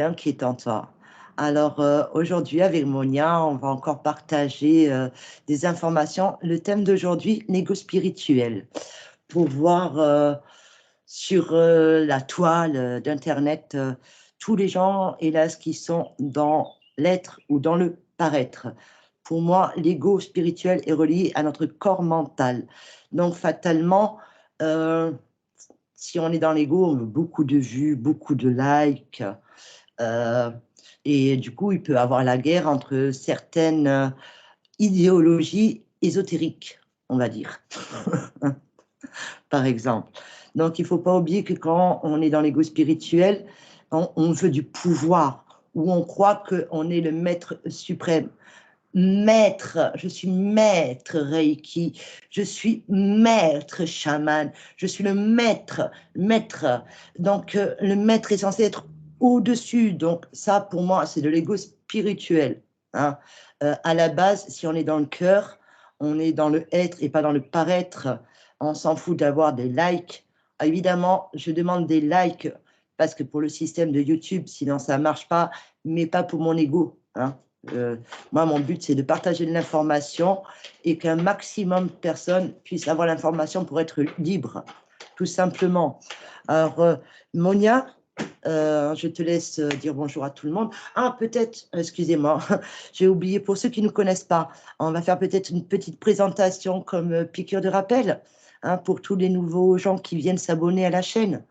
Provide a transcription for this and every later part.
inquiétant, toi. Alors, aujourd'hui, avec Monia, on va encore partager des informations. Le thème d'aujourd'hui, l'ego spirituel. Pour voir sur la toile d'Internet tous les gens, hélas, qui sont dans l'être ou dans le paraître. Pour moi, l'ego spirituel est relié à notre corps mental. Donc, fatalement, euh, si on est dans l'ego, on veut beaucoup de vues, beaucoup de likes. euh, et du coup, il peut y avoir la guerre entre certaines idéologies ésotériques, on va dire, par exemple. Donc, il ne faut pas oublier que quand on est dans l'ego spirituel, on veut du pouvoir, ou on croit qu'on est le maître suprême. Maître, je suis maître Reiki, je suis maître chaman, je suis le maître, maître. Donc, le maître est censé être au-dessus. Donc, ça, pour moi, c'est de l'ego spirituel. Hein. À la base, si on est dans le cœur, on est dans le être et pas dans le paraître. On s'en fout d'avoir des likes. Évidemment, je demande des likes parce que pour le système de YouTube, sinon ça ne marche pas, mais pas pour mon ego. Hein. Euh, Moi, mon but, c'est de partager de l'information et qu'un maximum de personnes puissent avoir l'information pour être libre, tout simplement. Alors, Monia, je te laisse dire bonjour à tout le monde. Ah, peut-être, excusez-moi, j'ai oublié, pour ceux qui ne nous connaissent pas, on va faire peut-être une petite présentation comme piqûre de rappel, hein, pour tous les nouveaux gens qui viennent s'abonner à la chaîne.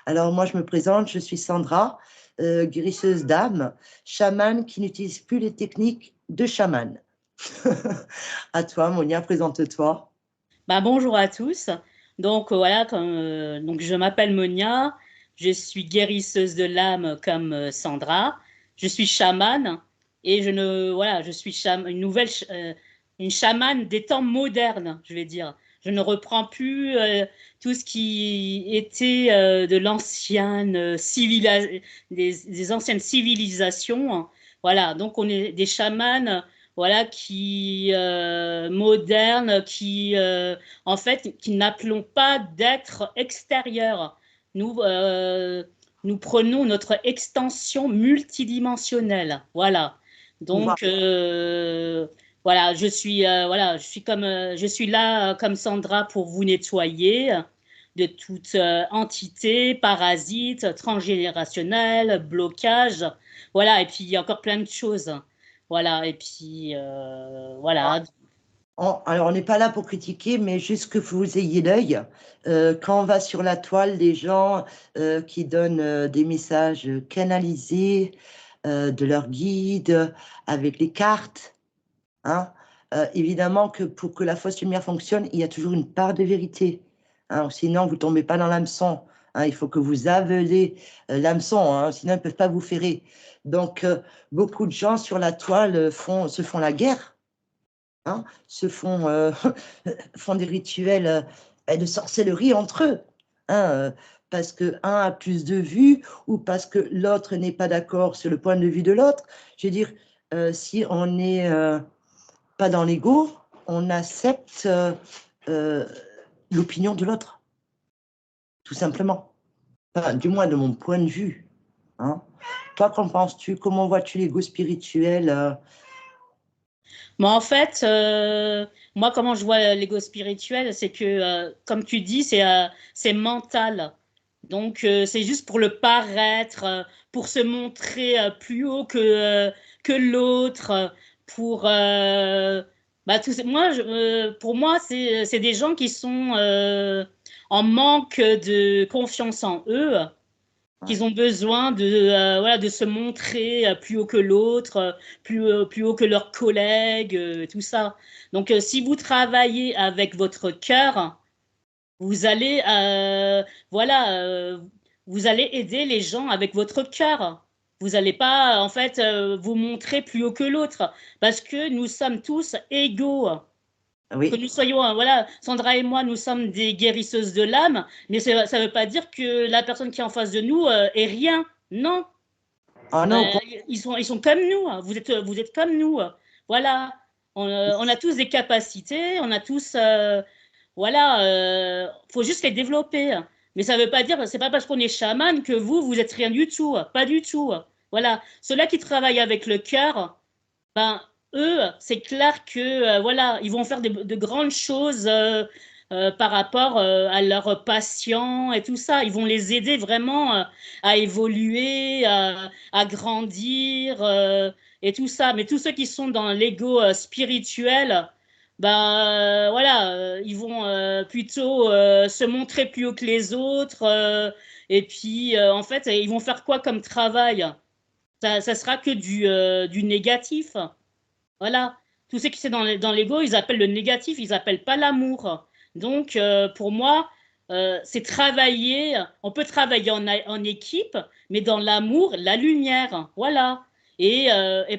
Alors, moi, je me présente, je suis Sandra, guérisseuse d'âme, chamane qui n'utilise plus les techniques de chaman. À toi, Monia, présente-toi. Bah, bonjour à tous. Donc voilà, donc je m'appelle Monia, je suis guérisseuse de l'âme comme Sandra, je suis chamane et je suis une chamane des temps modernes, je vais dire. Je ne reprends plus tout ce qui était de des anciennes civilisations, hein. Voilà, donc on est des chamanes voilà, qui modernes, en fait, qui n'appelons pas d'être extérieur. Nous, nous prenons notre extension multidimensionnelle. Voilà. Pouvoir. Donc, voilà, je suis là comme Sandra pour vous nettoyer de toute entité, parasite, transgénérationnel, blocage. Voilà, et puis il y a encore plein de choses. Voilà, et puis voilà. Alors, on n'est pas là pour critiquer, mais juste que vous ayez l'œil. Quand on va sur la toile, les gens qui donnent des messages canalisés de leur guide avec les cartes, hein, évidemment que pour que la fausse lumière fonctionne, il y a toujours une part de vérité. Hein, sinon, vous ne tombez pas dans l'hameçon. Hein, il faut que vous avalez l'hameçon, hein, sinon ils ne peuvent pas vous ferrer. Donc, beaucoup de gens sur la toile se font la guerre. Hein, font des rituels de sorcellerie entre eux, hein, parce que un a plus de vues ou parce que l'autre n'est pas d'accord sur le point de vue de l'autre. Je veux dire, si on n'est pas dans l'ego, on accepte euh, l'opinion de l'autre, tout simplement. Enfin, du moins de mon point de vue. Hein. Toi, qu'en penses-tu? Comment vois-tu l'ego spirituel Mais en fait, moi, comment je vois l'ego spirituel, c'est que, comme tu dis, c'est mental. Donc, c'est juste pour le paraître, pour se montrer plus haut que l'autre, pour... pour moi, c'est des gens qui sont en manque de confiance en eux, qu'ils Ouais. ont besoin voilà, de se montrer plus haut que l'autre, plus haut que leurs collègues, tout ça. Donc, si vous travaillez avec votre cœur, vous allez, voilà, vous allez aider les gens avec votre cœur. Vous n'allez pas, en fait, vous montrer plus haut que l'autre, parce que nous sommes tous égaux. Que Oui. nous soyons, voilà, Sandra et moi, nous sommes des guérisseuses de l'âme, mais ça ne veut pas dire que la personne qui est en face de nous est rien. Non. Ah Euh, non, ils sont comme nous. Hein. Vous êtes comme nous. Voilà. On a tous des capacités, on a tous, voilà, faut juste les développer. Mais ça veut pas dire, c'est pas parce qu'on est chaman que vous êtes rien du tout. Pas du tout. Voilà, ceux-là qui travaillent avec le cœur, ben, eux, c'est clair que voilà, ils vont faire de grandes choses par rapport à leurs patients et tout ça. Ils vont les aider vraiment à évoluer, à grandir et tout ça. Mais tous ceux qui sont dans l'ego spirituel, ben voilà, ils vont plutôt se montrer plus haut que les autres. Et puis, en fait, ils vont faire quoi comme travail? Ça sera que du négatif. Voilà. Tout ce qui c'est dans l'ego, ils appellent le négatif, ils appellent pas l'amour. Donc, pour moi, c'est travailler. On peut travailler en équipe, mais dans l'amour, la lumière. Voilà. Et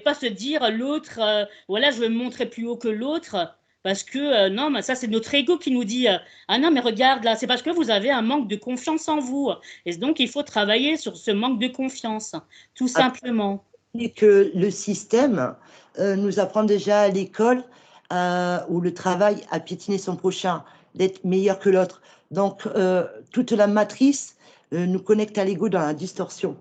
pas se dire l'autre, voilà, je veux me montrer plus haut que l'autre. Parce que non, mais ça, c'est notre ego qui nous dit ah non, mais regarde là, c'est parce que vous avez un manque de confiance en vous. Et donc, il faut travailler sur ce manque de confiance, tout simplement. Et que le système nous apprend déjà à l'école où le travail à piétiner son prochain, d'être meilleur que l'autre. Donc, toute la matrice nous connecte à l'ego dans la distorsion.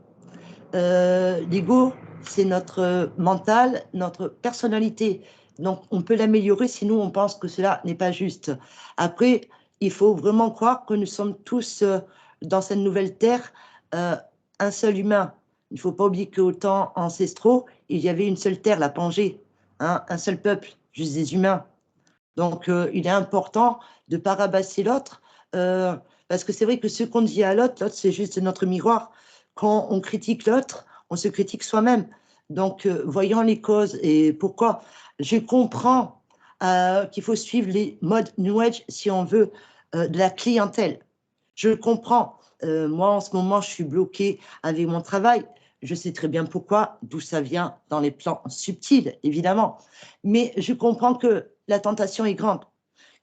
L'ego, c'est notre mental, notre personnalité. Donc, on peut l'améliorer si nous, on pense que cela n'est pas juste. Après, il faut vraiment croire que nous sommes tous dans cette nouvelle terre un seul humain. Il ne faut pas oublier qu'au temps ancestraux, il y avait une seule terre, la Pangée, hein, un seul peuple, juste des humains. Donc, il est important de ne pas rabasser l'autre, parce que c'est vrai que ce qu'on dit à l'autre, l'autre, c'est juste notre miroir. Quand on critique l'autre, on se critique soi-même. Donc, voyons les causes et pourquoi. Je comprends qu'il faut suivre les modes New Age si on veut de la clientèle. Je comprends. Moi, en ce moment, je suis bloquée avec mon travail. Je sais très bien pourquoi, d'où ça vient dans les plans subtils, évidemment. Mais je comprends que la tentation est grande.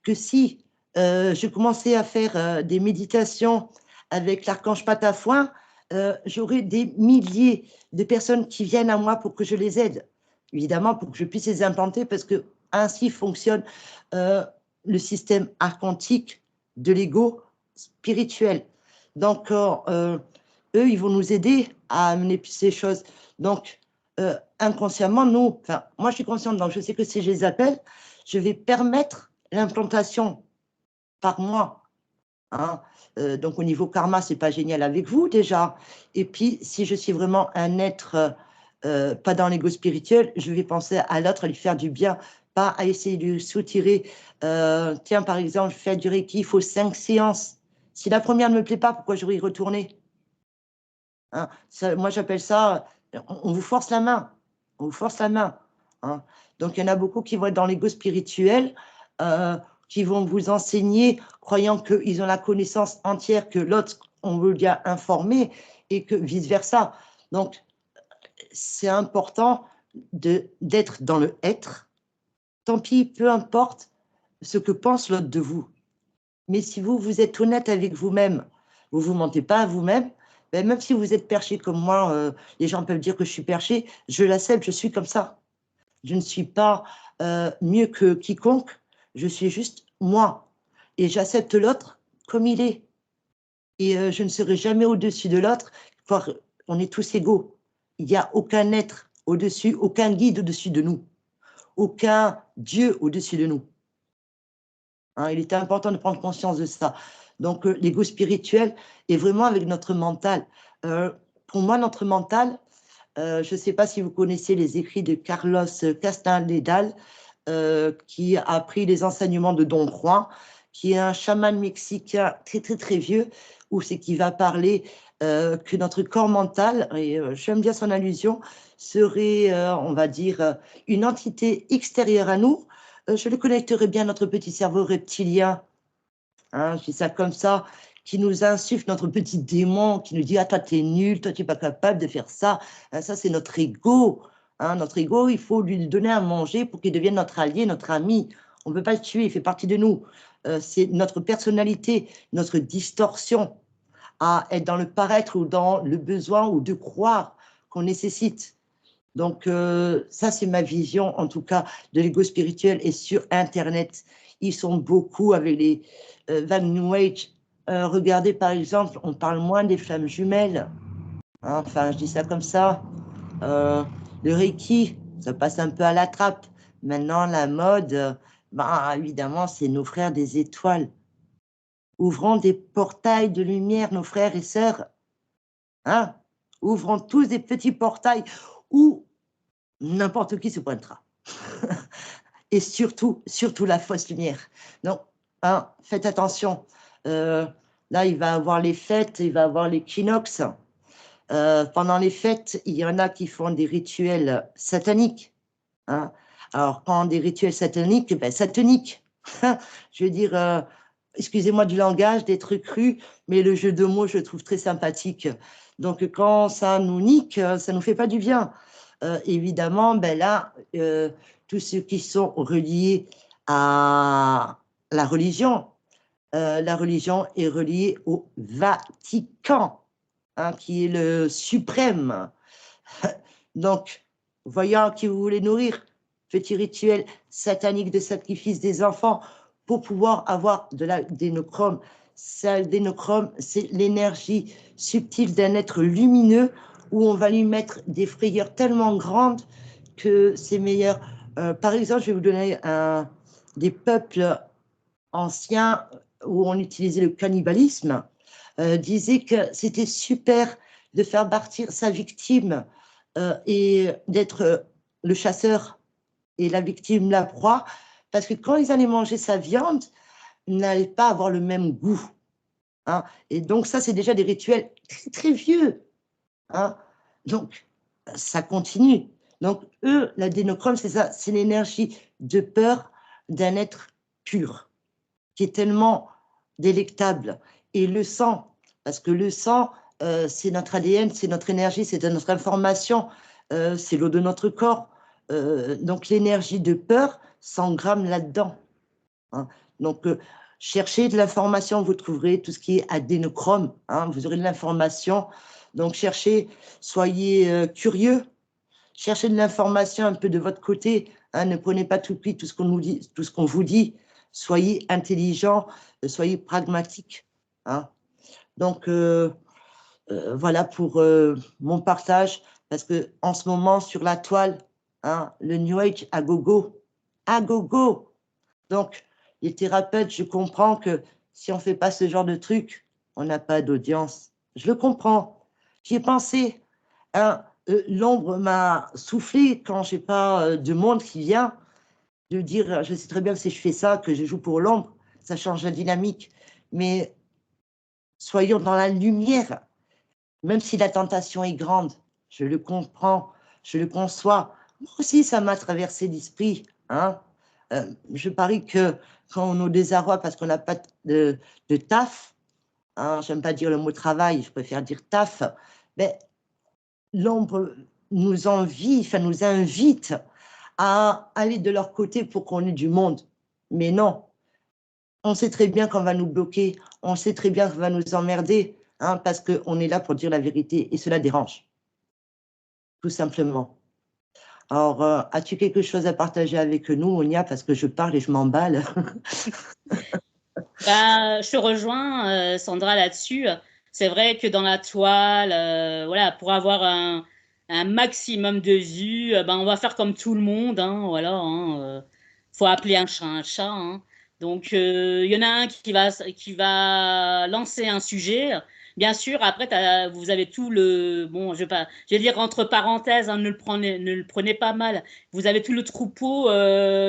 Que si je commençais à faire des méditations avec l'archange Patafouin, j'aurais des milliers de personnes qui viennent à moi pour que je les aide. Évidemment, pour que je puisse les implanter, parce que ainsi fonctionne le système archontique de l'ego spirituel. Donc, eux, ils vont nous aider à amener ces choses. Donc, inconsciemment, nous, enfin, moi, je suis consciente, donc je sais que si je les appelle, je vais permettre l'implantation par moi. Hein. Donc, au niveau karma, c'est pas génial avec vous déjà. Et puis, si je suis vraiment un être pas dans l'ego spirituel, je vais penser à l'autre, à lui faire du bien, pas à essayer de soutirer. Tiens, par exemple, je fais du Reiki, il faut 5 séances. Si la première ne me plaît pas, pourquoi je vais y retourner? Hein, ça, moi, j'appelle ça, on vous force la main. On vous force la main. Hein. Donc, il y en a beaucoup qui vont être dans l'ego spirituel, qui vont vous enseigner, croyant qu'ils ont la connaissance entière, que l'autre, on veut bien informer, et que vice-versa. Donc, c'est important d'être dans le être. Tant pis, peu importe ce que pense l'autre de vous. Mais si vous, vous êtes honnête avec vous-même, vous ne vous mentez pas à vous-même, ben même si vous êtes perché comme moi, les gens peuvent dire que je suis perché, je l'accepte, je suis comme ça. Je ne suis pas mieux que quiconque, je suis juste moi. Et j'accepte l'autre comme il est. Et je ne serai jamais au-dessus de l'autre, car on est tous égaux. Il n'y a aucun être au-dessus, aucun guide au-dessus de nous, aucun Dieu au-dessus de nous. Hein, il était important de prendre conscience de ça. Donc, l'ego spirituel est vraiment avec notre mental. Pour moi, notre mental, je ne sais pas si vous connaissez les écrits de Carlos Castaneda, qui a appris les enseignements de Don Juan, qui est un chaman mexicain très, très, très vieux, où c'est qu'il va parler que notre corps mental, et j'aime bien son allusion, serait, on va dire, une entité extérieure à nous. Je le connecterai bien à notre petit cerveau reptilien, hein, je dis ça comme ça, qui nous insuffle notre petit démon, qui nous dit « Ah, toi, t'es nul, toi, tu n'es pas capable de faire ça. Hein, » ça, c'est notre ego. Hein, notre ego, il faut lui donner à manger pour qu'il devienne notre allié, notre ami. On ne peut pas le tuer, il fait partie de nous. C'est notre personnalité, notre distorsion à être dans le paraître ou dans le besoin ou de croire qu'on nécessite. Donc, ça, c'est ma vision, en tout cas, de l'ego spirituel. Et sur Internet, ils sont beaucoup avec les vagues New Age. Regardez, par exemple, on parle moins des flammes jumelles. Hein, enfin, je dis ça comme ça. Le Reiki, ça passe un peu à la trappe. Maintenant, la mode, évidemment, c'est nos frères des étoiles. Ouvrons des portails de lumière, nos frères et sœurs. Hein? Ouvrons tous des petits portails où n'importe qui se pointera. Et surtout la fausse lumière. Donc, hein, faites attention. Là, il va y avoir les fêtes, il va y avoir l'équinoxe. Pendant les fêtes, il y en a qui font des rituels sataniques. Hein. Alors, quand des rituels sataniques, sataniques. Je veux dire, excusez-moi du langage, des trucs crus, mais le jeu de mots, je le trouve très sympathique. Donc, quand ça nous nique, ça nous fait pas du bien. Évidemment, là, tous ceux qui sont reliés à la religion est reliée au Vatican, hein, qui est le suprême. Donc, voyant qui vous voulez nourrir, petit rituel satanique de sacrifice des enfants pour pouvoir avoir de l'adénochrome. L'adénochrome, c'est l'énergie subtile d'un être lumineux où on va lui mettre des frayeurs tellement grandes que c'est meilleur. Par exemple, je vais vous donner des peuples anciens où on utilisait le cannibalisme, disaient que c'était super de faire partir sa victime et d'être le chasseur et la victime la proie, parce que quand ils allaient manger sa viande, ils n'allaient pas avoir le même goût. Hein. Et donc ça, c'est déjà des rituels très, très vieux. Hein. Donc, ça continue. Donc, eux, l'adénochrome, c'est ça, c'est l'énergie de peur d'un être pur, qui est tellement délectable. Et le sang, parce que le sang, c'est notre ADN, c'est notre énergie, c'est notre information, c'est l'eau de notre corps. Donc l'énergie de peur s'engramme là-dedans. Hein. Donc cherchez de l'information, vous trouverez tout ce qui est adénochrome, hein, vous aurez de l'information. Donc cherchez, soyez curieux, cherchez de l'information un peu de votre côté, hein, ne prenez pas tout de suite tout ce qu'on nous dit, tout ce qu'on vous dit. Soyez intelligent, soyez pragmatique. Hein. Donc, voilà pour mon partage, parce que en ce moment, sur la toile, hein, le New Age à gogo. À gogo. Donc, les thérapeutes, je comprends que si on ne fait pas ce genre de truc, on n'a pas d'audience. Je le comprends. J'y ai pensé. Hein, l'ombre m'a soufflé quand je n'ai pas de monde qui vient de dire, je sais très bien que si je fais ça, que je joue pour l'ombre, ça change la dynamique. Mais soyons dans la lumière, même si la tentation est grande. Je le comprends, je le conçois. Moi aussi, ça m'a traversé l'esprit. Hein. Je parie que quand on est au désarroi parce qu'on n'a pas de taf, hein, j'aime pas dire le mot travail, je préfère dire taf, mais l'ombre nous invite à aller de leur côté pour qu'on ait du monde. Mais non, on sait très bien qu'on va nous bloquer, on sait très bien qu'on va nous emmerder, hein, parce qu'on est là pour dire la vérité et cela dérange, tout simplement. Alors, as-tu quelque chose à partager avec nous, Monia, parce que je parle et je m'emballe. Je te rejoins, Sandra, là-dessus. C'est vrai que dans la toile, voilà, pour avoir un maximum de vues, on va faire comme tout le monde, hein, voilà. Hein, faut appeler un chat un chat. Hein. Donc, il y en a un qui va lancer un sujet. Bien sûr, après, vous avez tout le... Bon, je vais dire entre parenthèses, hein, ne le prenez pas mal. Vous avez tout le troupeau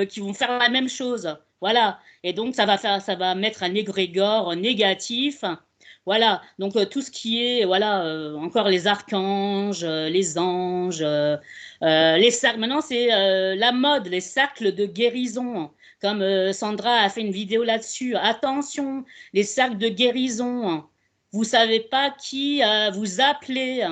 qui vont faire la même chose. Voilà. Et donc, ça va mettre un égrégore négatif. Voilà. Donc, tout ce qui est, voilà, encore les archanges, les anges, les cercles. Maintenant, c'est la mode, les cercles de guérison. Comme Sandra a fait une vidéo là-dessus. Attention, les cercles de guérison. Vous savez pas qui vous appelez.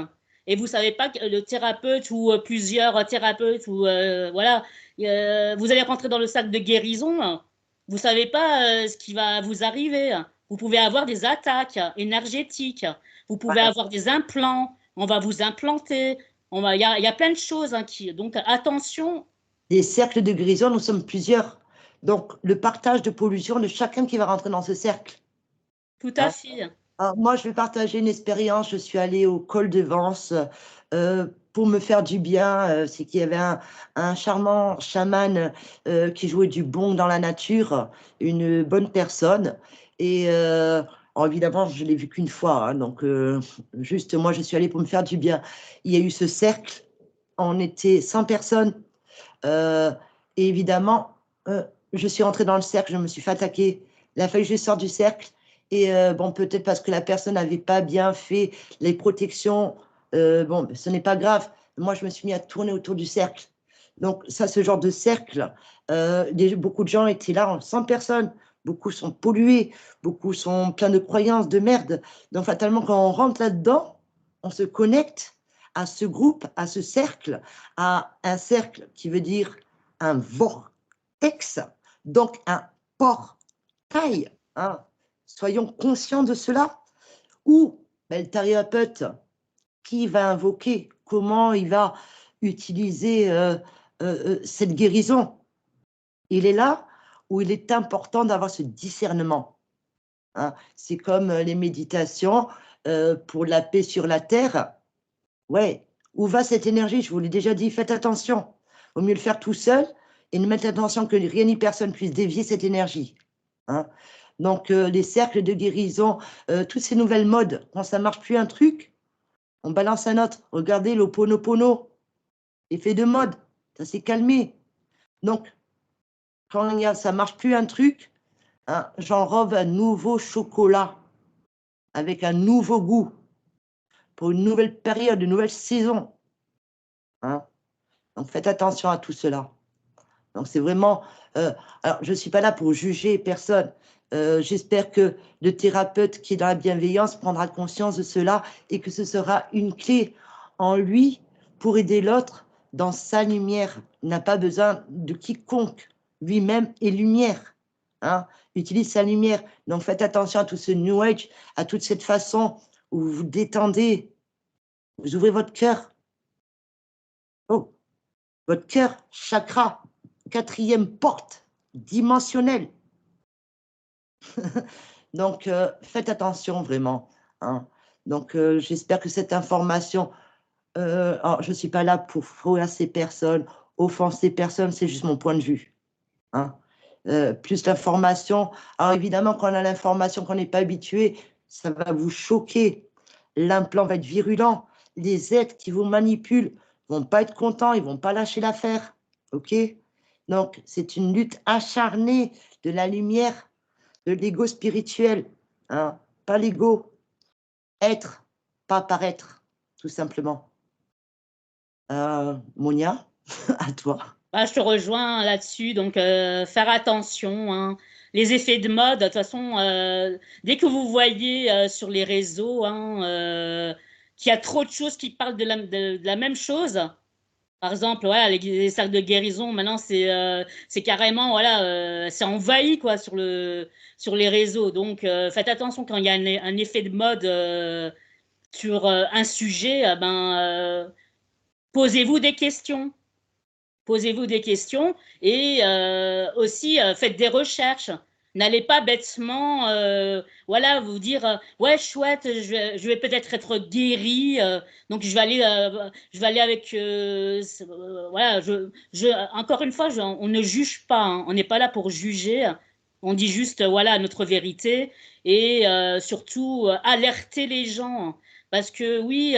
Et vous savez pas que le thérapeute ou plusieurs thérapeutes ou voilà, vous allez rentrer dans le cercle de guérison. Vous savez pas ce qui va vous arriver. Vous pouvez avoir des attaques énergétiques. Vous pouvez avoir des implants. On va vous implanter. Il y a plein de choses donc attention. Des cercles de guérison, nous sommes plusieurs. Donc, le partage de pollution de chacun qui va rentrer dans ce cercle. Tout à fait. Alors, moi, je vais partager une expérience. Je suis allée au col de Vence pour me faire du bien, c'est qu'il y avait un charmant chaman qui jouait du bon dans la nature, une bonne personne. Et alors évidemment, je l'ai vu qu'une fois, hein, donc juste moi, je suis allée pour me faire du bien. Il y a eu ce cercle, on était 100 personnes, et évidemment, je suis rentrée dans le cercle, je me suis fait attaquer. Il a fallu que je sorte du cercle. Et bon, peut-être parce que la personne n'avait pas bien fait les protections. Bon, ce n'est pas grave. Moi, je me suis mis à tourner autour du cercle. Donc, ça, ce genre de cercle, beaucoup de gens étaient là, 100 personnes. Beaucoup sont pollués, beaucoup sont pleins de croyances, de merde. Donc, fatalement, quand on rentre là-dedans, on se connecte à ce groupe, à ce cercle, à un cercle qui veut dire un vortex, donc un portail, hein. Soyons conscients de cela. Ou ben, le thérapeute qui va invoquer, comment il va utiliser cette guérison. Il est là où il est important d'avoir ce discernement, hein. C'est comme les méditations pour la paix sur la terre. Ouais, où va cette énergie? Je vous l'ai déjà dit, faites attention. Il vaut mieux le faire tout seul et ne mettre attention que rien ni personne puisse dévier cette énergie, hein. Donc, les cercles de guérison, toutes ces nouvelles modes, quand ça ne marche plus un truc, on balance un autre. Regardez l'Ho'oponopono, effet de mode, ça s'est calmé. Donc, quand ça ne marche plus un truc, hein, j'enrobe un nouveau chocolat avec un nouveau goût pour une nouvelle période, une nouvelle saison, hein. Donc, faites attention à tout cela. Donc, c'est vraiment... alors, je ne suis pas là pour juger personne. J'espère que le thérapeute qui est dans la bienveillance prendra conscience de cela et que ce sera une clé en lui pour aider l'autre dans sa lumière. Il n'a pas besoin de quiconque. Lui-même est lumière, hein. Utilise sa lumière. Donc, faites attention à tout ce New Age, à toute cette façon où vous vous détendez, vous ouvrez votre cœur. Oh, votre cœur, chakra, 4e porte dimensionnelle. Donc, faites attention vraiment, hein. Donc, j'espère que cette information, alors, je ne suis pas là pour froisser personne, offenser personne, c'est juste mon point de vue, hein. Plus l'information, alors évidemment, quand on a l'information qu'on n'est pas habitué, ça va vous choquer. L'implant va être virulent. Les êtres qui vous manipulent vont pas être contents, ils vont pas lâcher l'affaire, ok? Donc, c'est une lutte acharnée de la lumière, de l'ego spirituel, hein, pas l'ego, être, pas paraître, tout simplement. Monia, à toi. Ah, je te rejoins là-dessus, donc faire attention, hein. Les effets de mode, de toute façon, dès que vous voyez sur les réseaux, hein, qu'il y a trop de choses qui parlent de la même chose, par exemple, voilà, les cercles de guérison, maintenant, c'est carrément, voilà, c'est envahi, quoi, sur les réseaux. Donc, faites attention quand il y a un effet de mode sur un sujet, posez-vous des questions. Posez-vous des questions et aussi faites des recherches. N'allez pas bêtement, voilà, vous dire ouais chouette, je vais peut-être être guéri, donc je vais aller avec, voilà, encore une fois, on ne juge pas, hein, on n'est pas là pour juger, on dit juste voilà notre vérité et surtout alerter les gens. Parce que oui,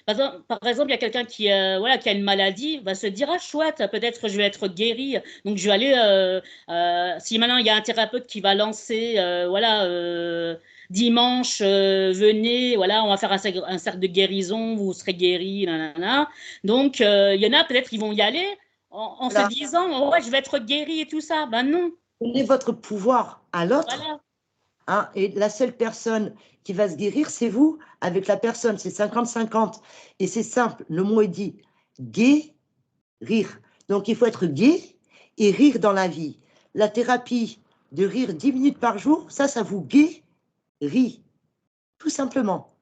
par exemple, il y a quelqu'un qui, voilà, qui a une maladie, va se dire, ah chouette, peut-être je vais être guéri. Donc je vais aller, si maintenant il y a un thérapeute qui va lancer, voilà, dimanche, venez, voilà, on va faire un cercle de guérison, vous serez guéri, nanana. Donc il y en a peut-être qui vont y aller en se Voilà. disant, oh, ouais, je vais être guéri et tout ça. Ben non. Donnez votre pouvoir à l'autre, Voilà. hein, et la seule personne qui va se guérir, c'est vous, avec la personne, c'est 50-50. Et c'est simple, le mot est dit, guérir. Donc il faut être gai et rire dans la vie. La thérapie de rire 10 minutes par jour, ça vous guérit, tout simplement.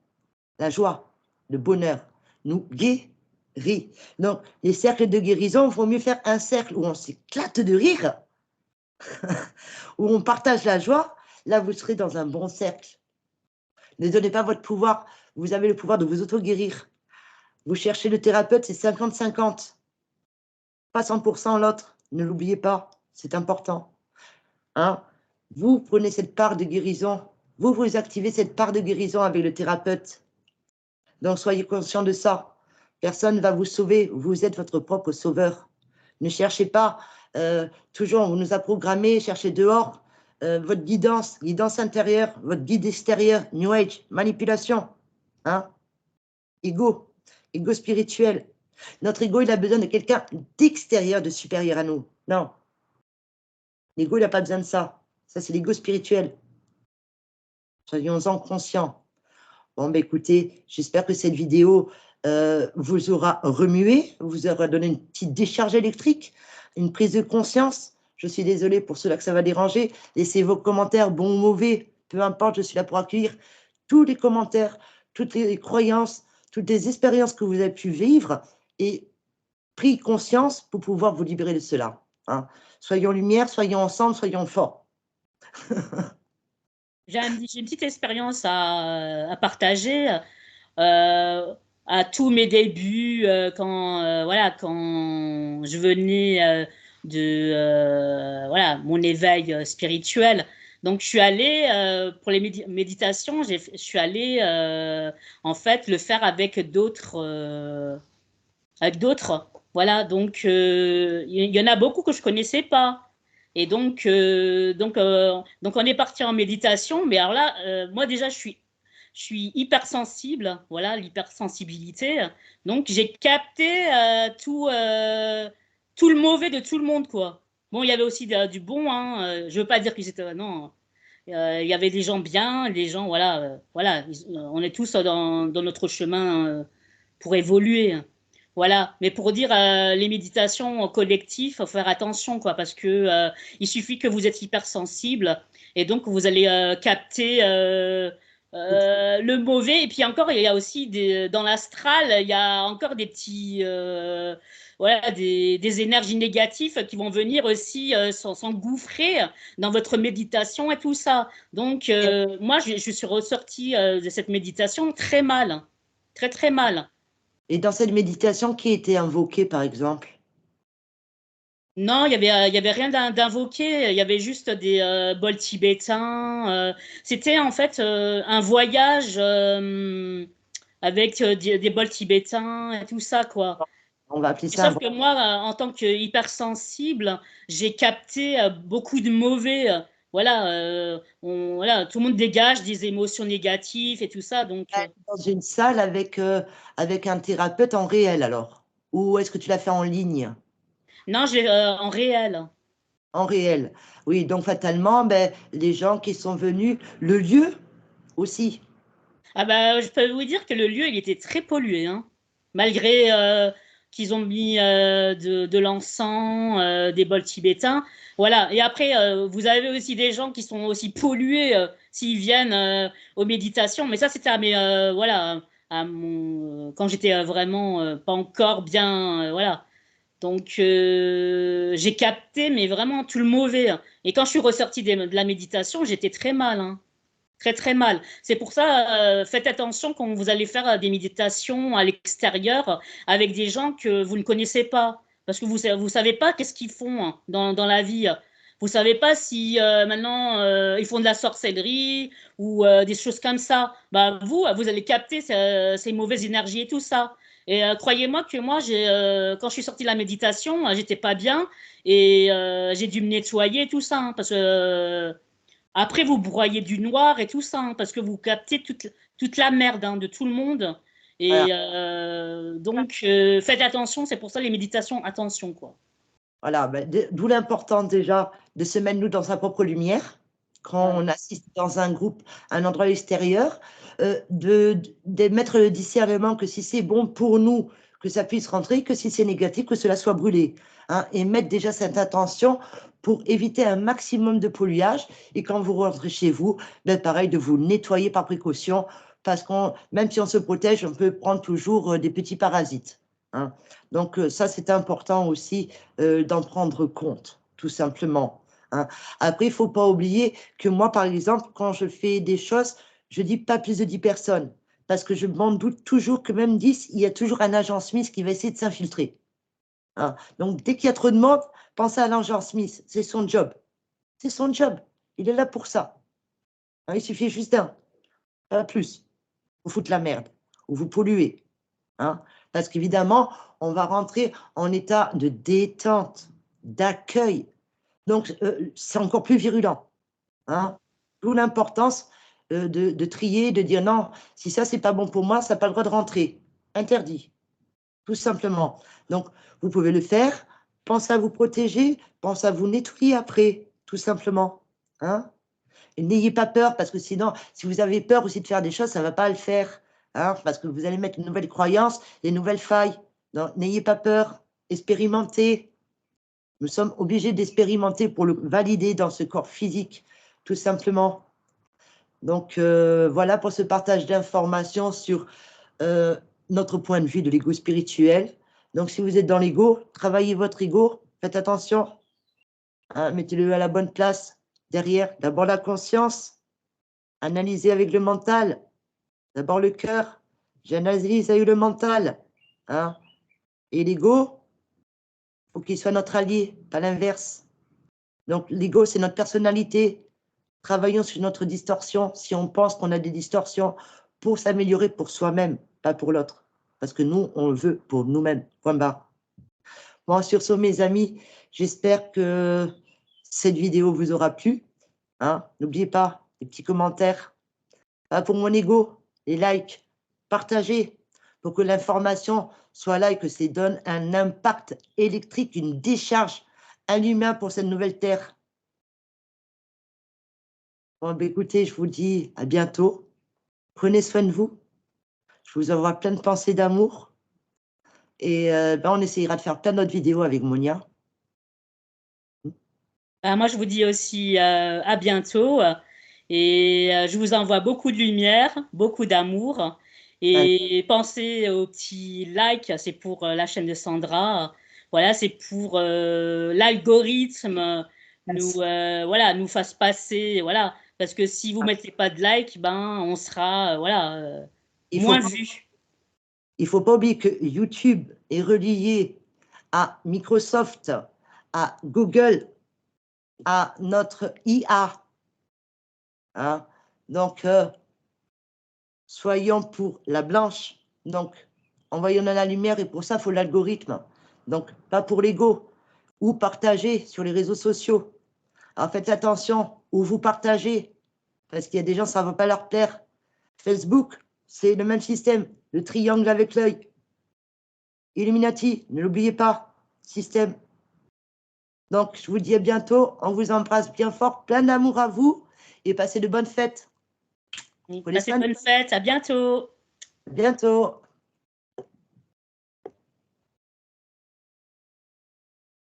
La joie, le bonheur, nous guérit. Donc les cercles de guérison, il vaut mieux faire un cercle où on s'éclate de rire, où on partage la joie. Là, vous serez dans un bon cercle. Ne donnez pas votre pouvoir. Vous avez le pouvoir de vous auto-guérir. Vous cherchez le thérapeute, c'est 50-50. Pas 100% l'autre, ne l'oubliez pas, c'est important. Hein? Vous prenez cette part de guérison, vous activez cette part de guérison avec le thérapeute. Donc, soyez conscient de ça. Personne ne va vous sauver, vous êtes votre propre sauveur. Ne cherchez pas, toujours, on nous a programmé, cherchez dehors, votre guidance intérieure, votre guide extérieur, New Age, manipulation. Hein? Ego spirituel. Notre ego, il a besoin de quelqu'un d'extérieur, de supérieur à nous. Non. L'ego, il n'a pas besoin de ça. Ça, c'est l'ego spirituel. Soyons-en conscients. Bon, ben écoutez, j'espère que cette vidéo vous aura remué, vous aura donné une petite décharge électrique, une prise de conscience. Je suis désolée pour ceux-là que ça va déranger. Laissez vos commentaires, bons ou mauvais, peu importe, je suis là pour accueillir tous les commentaires, toutes les croyances, toutes les expériences que vous avez pu vivre et pris conscience pour pouvoir vous libérer de cela. Hein. Soyons lumière, soyons ensemble, soyons forts. J'ai une petite expérience à partager. À tous mes débuts, voilà, quand je venais de voilà, mon éveil spirituel. Donc, je suis allée, pour les méditations, je suis allée, en fait, le faire avec d'autres. Voilà, donc, il y en a beaucoup que je ne connaissais pas. Et donc, on est parti en méditation. Mais alors là, moi, déjà, je suis hypersensible, voilà, l'hypersensibilité. Donc, j'ai capté tout le mauvais de tout le monde, quoi. Bon, il y avait aussi du bon, hein. Je veux pas dire que c'était... non, il y avait des gens bien, des gens, voilà, voilà. On est tous dans notre chemin pour évoluer. Voilà, mais pour dire les méditations en collectif, faut faire attention, quoi, parce que il suffit que vous êtes hypersensible et donc vous allez capter le mauvais. Et puis encore, il y a aussi dans l'astral, il y a encore des petits, voilà, des énergies négatives qui vont venir aussi s'engouffrer dans votre méditation et tout ça. Donc moi, je suis ressortie de cette méditation très mal, très très mal. Et dans cette méditation, qui était invoqué, par exemple? Non, il y avait rien d'invoqué. Il y avait juste des bols tibétains. C'était en fait un voyage avec des bols tibétains et tout ça, quoi. On va appeler ça un Sauf que moi, en tant que hypersensible, j'ai capté beaucoup de mauvais. Voilà, voilà, tout le monde dégage des émotions négatives et tout ça. Donc, dans une salle avec un thérapeute en réel, alors? Ou est-ce que tu l'as fait en ligne? non, en réel. En réel. Oui, donc fatalement, ben, les gens qui sont venus, le lieu aussi. Ah bah, je peux vous dire que le lieu, il était très pollué, hein. Malgré qu'ils ont mis de l'encens, des bols tibétains. Voilà. Et après, vous avez aussi des gens qui sont aussi pollués s'ils viennent aux méditations. Mais ça, c'était voilà, quand j'étais vraiment pas encore bien, voilà. Donc, j'ai capté, mais vraiment tout le mauvais. Et quand je suis ressortie de la méditation, j'étais très mal, hein. Très, très mal. C'est pour ça, faites attention quand vous allez faire des méditations à l'extérieur avec des gens que vous ne connaissez pas. Parce que vous ne savez pas qu'est-ce qu'ils font hein, dans la vie. Vous ne savez pas si maintenant ils font de la sorcellerie ou des choses comme ça. Bah, vous allez capter ces mauvaises énergies et tout ça. Et croyez-moi que moi, quand je suis sortie de la méditation, j'étais pas bien et j'ai dû me nettoyer et tout ça. Hein, parce que après, vous broyez du noir et tout ça, hein, parce que vous captez toute la merde hein, de tout le monde. Voilà, Et donc, faites attention, c'est pour ça les méditations, attention, quoi. voilà. Ben, d'où l'importance déjà de se mettre nous dans sa propre lumière quand Ouais. on assiste dans un groupe, à un endroit extérieur, de mettre le discernement que si c'est bon pour nous, que ça puisse rentrer, que si c'est négatif, que cela soit brûlé. Hein, et mettre déjà cette intention pour éviter un maximum de polluage. Et quand vous rentrez chez vous, ben pareil, de vous nettoyer par précaution, parce qu'on, même si on se protège, on peut prendre toujours des petits parasites. Hein. Donc ça, c'est important aussi d'en prendre compte, tout simplement. Hein. Après, il ne faut pas oublier que moi, par exemple, quand je fais des choses, je dis pas plus de 10 personnes. parce que je m'en doute toujours que même 10, il y a toujours un agent Smith qui va essayer de s'infiltrer. Hein. Donc, dès qu'il y a trop de monde, pensez à l'agent Smith. C'est son job. C'est son job. Il est là pour ça. Hein, il suffit juste d'un, pas plus. Vous foutre la merde, ou vous polluez. Hein. Parce qu'évidemment, on va rentrer en état de détente, d'accueil. Donc, c'est encore plus virulent. Hein. D'où l'importance de trier, de dire non, si ça, c'est pas bon pour moi, ça n'a pas le droit de rentrer. Interdit, tout simplement. Donc, vous pouvez le faire. Pensez à vous protéger, pensez à vous nettoyer après, tout simplement. Hein. Et n'ayez pas peur, parce que sinon, si vous avez peur aussi de faire des choses, ça ne va pas le faire. Hein, parce que vous allez mettre une nouvelle croyance, des nouvelles failles. Donc, n'ayez pas peur, expérimentez. Nous sommes obligés d'expérimenter pour le valider dans ce corps physique, tout simplement. Donc, voilà pour ce partage d'informations sur notre point de vue de l'ego spirituel. Donc, si vous êtes dans l'ego, travaillez votre ego, faites attention, hein, mettez-le à la bonne place. Derrière, d'abord la conscience, analysez avec le mental, d'abord le cœur, j'analyse avec le mental. Hein. Et l'ego, il faut qu'il soit notre allié, pas l'inverse. Donc, l'ego, c'est notre personnalité. Travaillons sur notre distorsion si on pense qu'on a des distorsions pour s'améliorer pour soi-même, pas pour l'autre. Parce que nous, on le veut pour nous-mêmes. Point barre. Bon, sur ce, mes amis, j'espère que cette vidéo vous aura plu. Hein. N'oubliez pas les petits commentaires. Pour mon ego, les likes, partagez pour que l'information soit là et que ça donne un impact électrique, une décharge, un humain pour cette nouvelle terre. Bon, ben écoutez, je vous dis à bientôt. Prenez soin de vous. Je vous envoie plein de pensées d'amour. Et ben on essayera de faire plein d'autres vidéos avec Monia. Moi, je vous dis aussi à bientôt. Et je vous envoie beaucoup de lumière, beaucoup d'amour. Et pensez au petit like, c'est pour la chaîne de Sandra. Voilà, c'est pour l'algorithme nous fasse passer. Voilà, parce que si vous ne mettez pas de like, ben, on sera moins vu. Il ne faut pas oublier que YouTube est relié à Microsoft, à Google, à notre IA. Hein. Donc, soyons pour la blanche. Donc, envoyons dans la lumière et pour ça, il faut l'algorithme. Donc, pas pour l'ego. Ou partager sur les réseaux sociaux. Alors, faites attention où vous partagez. Parce qu'il y a des gens, ça ne va pas leur plaire. Facebook, c'est le même système. Le triangle avec l'œil. Illuminati, ne l'oubliez pas. Système. Donc, je vous dis à bientôt. On vous embrasse bien fort. Plein d'amour à vous. Et passez de bonnes fêtes. Passez de bonnes fêtes. À bientôt. À bientôt.